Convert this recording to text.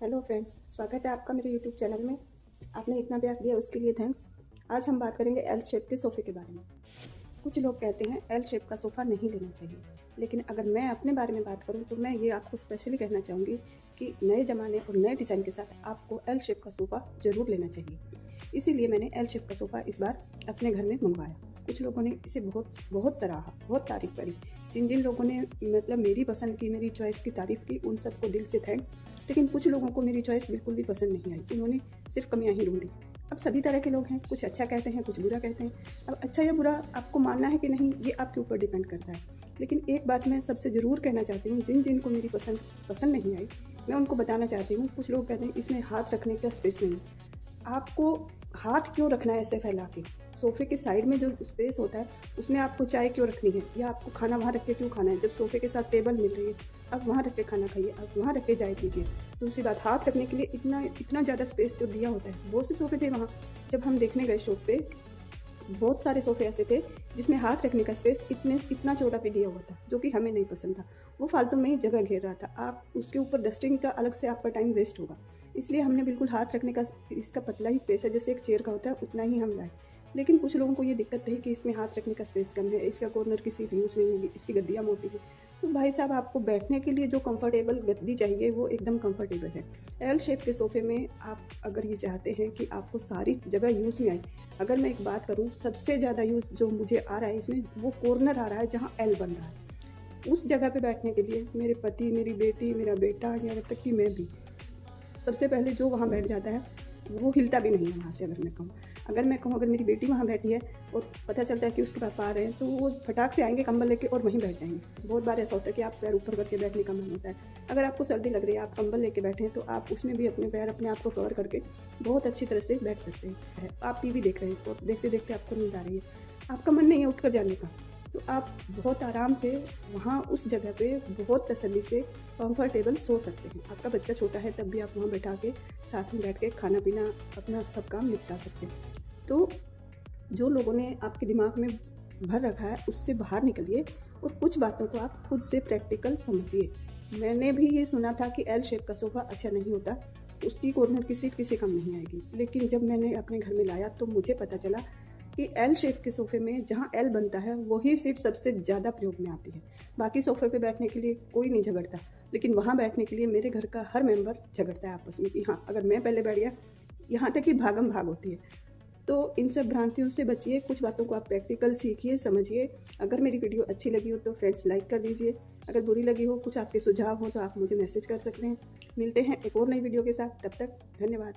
Hello friends, स्वागत है आपका मेरे यूट्यूब चैनल में। आपने इतना प्यार दिया उसके लिए थैंक्स। आज हम बात करेंगे एल शेप के सोफ़े के बारे में। कुछ लोग कहते हैं एल शेप का सोफ़ा नहीं लेना चाहिए, लेकिन अगर मैं अपने बारे में बात करूं तो मैं ये आपको स्पेशली कहना चाहूँगी कि नए ज़माने और नए डिज़ाइन के साथ आपको एल शेप का सोफ़ा ज़रूर लेना चाहिए। इसीलिए मैंने एल शेप का सोफ़ा इस बार अपने घर में मंगवाया। कुछ लोगों ने इसे बहुत बहुत सराहा, बहुत तारीफ़ करी। जिन जिन लोगों ने मतलब मेरी पसंद की, मेरी चॉइस की तारीफ़ की, उन सबको दिल से थैंक्स। लेकिन कुछ लोगों को मेरी चॉइस बिल्कुल भी पसंद नहीं आई, उन्होंने सिर्फ कमियां ही ढूंढी। अब सभी तरह के लोग हैं, कुछ अच्छा कहते हैं, कुछ बुरा कहते हैं। अब अच्छा या बुरा आपको मानना है कि नहीं, ये आपके ऊपर डिपेंड करता है। लेकिन एक बात मैं सबसे ज़रूर कहना चाहती हूँ, जिन जिन को मेरी पसंद नहीं आई, मैं उनको बताना चाहती हूँ। कुछ लोग कहते हैं इसमें हाथ रखने का स्पेस नहीं। आपको हाथ क्यों रखना है ऐसे फैला के? सोफ़े के साइड में जो स्पेस होता है उसमें आपको चाय क्यों रखनी है, या आपको खाना वहाँ रख के क्यों खाना है? जब सोफ़े के साथ टेबल मिल रही है, आप वहाँ रख के खाना खाइए, आप वहाँ रख के चाय पीजिए। दूसरी बात, हाथ रखने के लिए इतना इतना ज़्यादा स्पेस जो दिया होता है। बहुत से सोफ़े थे वहाँ, जब हम देखने गए शॉप पे, बहुत सारे सोफ़े ऐसे थे जिसमें हाथ रखने का स्पेस इतना छोटा भी दिया हुआ था, जो कि हमें नहीं पसंद था। वो फालतू में ही जगह घेर रहा था। आप उसके ऊपर डस्टिंग का अलग से आपका टाइम वेस्ट होगा। इसलिए हमने बिल्कुल हाथ रखने का, इसका पतला ही स्पेस है जैसे एक चेयर का होता है, उतना ही हम लाए। लेकिन कुछ लोगों को ये दिक्कत रही कि इसमें हाथ रखने का स्पेस कम है, इसका कॉर्नर की सीट यूज़ नहीं होगी, इसकी गद्दियाँ मोटी हैं। तो भाई साहब, आपको बैठने के लिए जो कंफर्टेबल गद्दी चाहिए वो एकदम कंफर्टेबल है। एल शेप के सोफ़े में आप अगर ये चाहते हैं कि आपको सारी जगह यूज़ में आए, अगर मैं एक बात करूँ, सबसे ज़्यादा यूज़ जो मुझे आ रहा है इसमें, वो कॉर्नर आ रहा है जहाँ एल बन रहा है। उस जगह पे बैठने के लिए मेरे पति, मेरी बेटी, मेरा बेटा, यहाँ तक कि मैं भी, सबसे पहले जो वहाँ बैठ जाता है वो हिलता भी नहीं है वहाँ से। अगर मैं कहूँ, अगर मेरी बेटी वहाँ बैठी है और पता चलता है कि उसके पापा आ रहे हैं, तो वो फटाक से आएंगे कंबल लेके और वहीं बैठ जाएंगे। बहुत बार ऐसा होता है कि आप पैर ऊपर करके बैठने का मन होता है। अगर आपको सर्दी लग रही है, आप कंबल लेके बैठे हैं, तो आप उसमें भी अपने पैर, अपने आप को कवर करके बहुत अच्छी तरह से बैठ सकते हैं। आप टीवी देख रहे हैं और देखते देखते आपको नींद आ रही है, आपका मन नहीं है उठ कर जाने का, तो आप बहुत आराम से वहाँ उस जगह पे बहुत तसल्ली से कंफर्टेबल सो सकते हैं। आपका बच्चा छोटा है तब भी आप वहाँ बैठा के साथ में बैठ के खाना पीना अपना सब काम निपटा सकते हैं। तो जो लोगों ने आपके दिमाग में भर रखा है उससे बाहर निकलिए और कुछ बातों को आप खुद से प्रैक्टिकल समझिए। मैंने भी ये सुना था कि एल शेप का सोफ़ा अच्छा नहीं होता, उसकी कॉर्नर की सीट किसी काम नहीं आएगी। लेकिन जब मैंने अपने घर में लाया तो मुझे पता चला कि एल शेप के सोफ़े में जहाँ एल बनता है वही सीट सबसे ज़्यादा प्रयोग में आती है। बाकी सोफ़े पे बैठने के लिए कोई नहीं झगड़ता, लेकिन वहाँ बैठने के लिए मेरे घर का हर मेंबर झगड़ता है आपस में कि हाँ, अगर मैं पहले बैठ गया, यहाँ तक कि भागम भाग होती है। तो इन सब भ्रांतियों से बचिए, कुछ बातों को आप प्रैक्टिकल सीखिए, समझिए। अगर मेरी वीडियो अच्छी लगी हो तो फ्रेंड्स लाइक कर दीजिए। अगर बुरी लगी हो, कुछ आपके सुझाव हो, तो आप मुझे मैसेज कर सकते हैं। मिलते हैं एक और नई वीडियो के साथ, तब तक धन्यवाद।